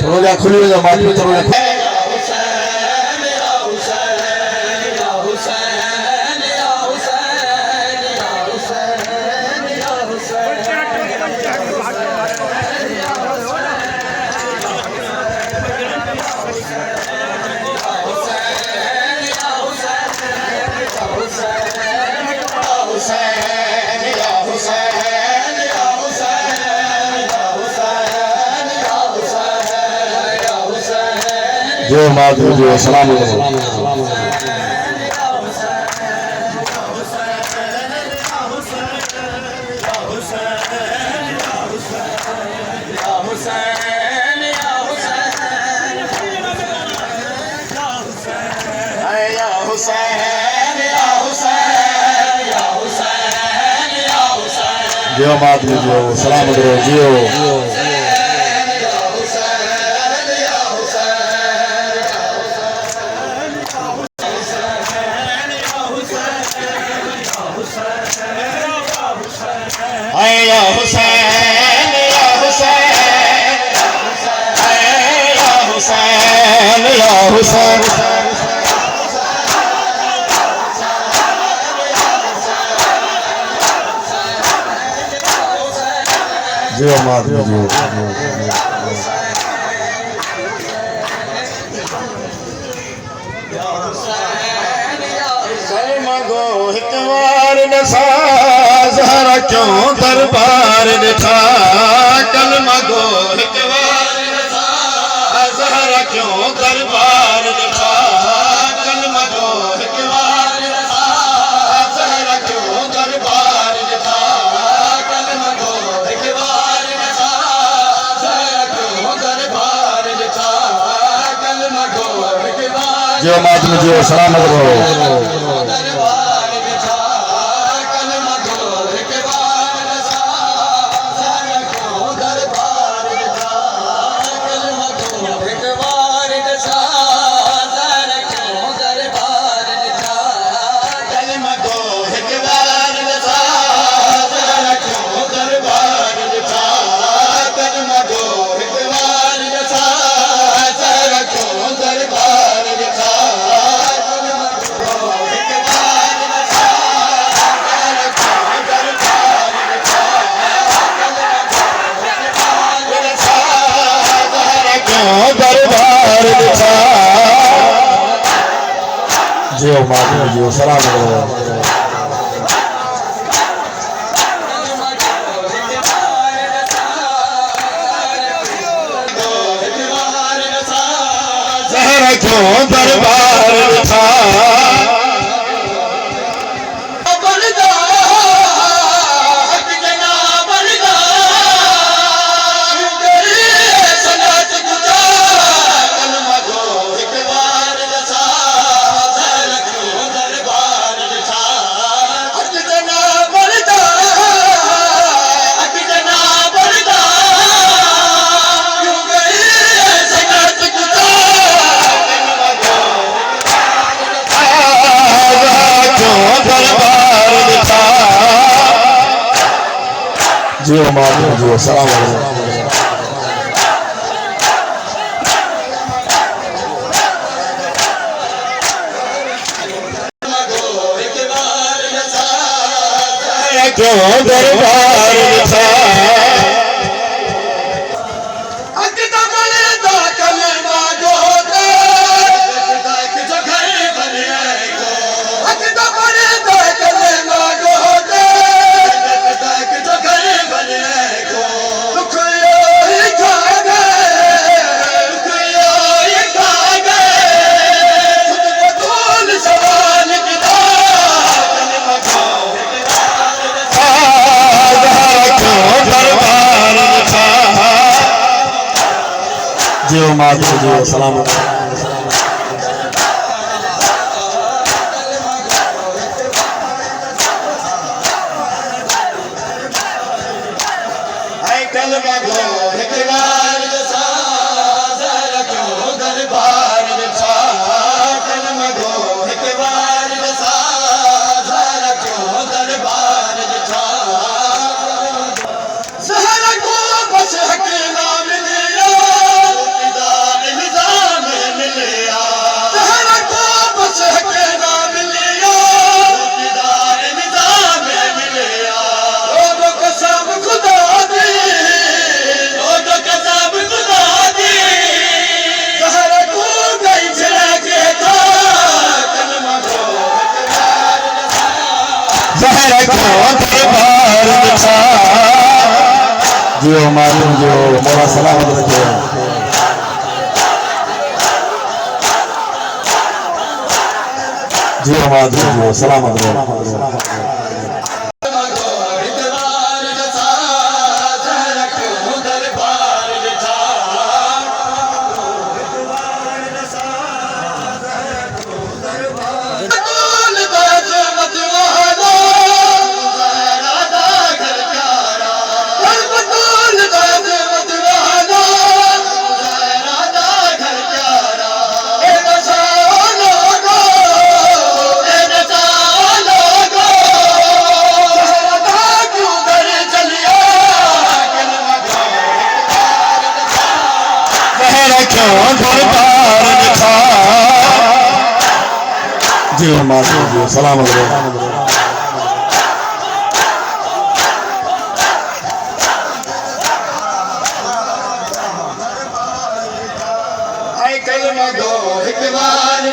थोड़ा खुली हो माइक में थोड़ा जो माधु जो सलाम जो माधु जो सलाम जो या हुसैन या हुसैन या हुसैन या हुसैन जो माधु जो मगो हिकवार नसा ज़हरा क्यों दरबार दिखा कल मगो हिकवार नसा ज़हरा क्यों दरबार दिखा कल मगो हिकवार नसा ज़हरा क्यों दरबार दिखा कल मगो हिकवार नसा ज़हरा क्यों दरबार दिखा कल मगो हिकवार जो मातम जो सलामत रहो दरबार दिखा जो माधु जो सलाम ज़हरा क्यों दरबार दिखा जो माधु जो सलाम क्यों दरबार दिखा जो माधु जो सलाम कल मगो हिकवार नसा ज़हरा क्यों दरबार दिखा कल मगो हिकवार नसा ज़हरा क्यों दरबार दिखा ज़हरा को रखो दरबार दिखा जियो मालूम जो मोला सलामत रखे जियो माधु जियो सलामत रहे क्यों दरबार दिखा जियो माधु जियो सलामत रहे कलमा दो एक बार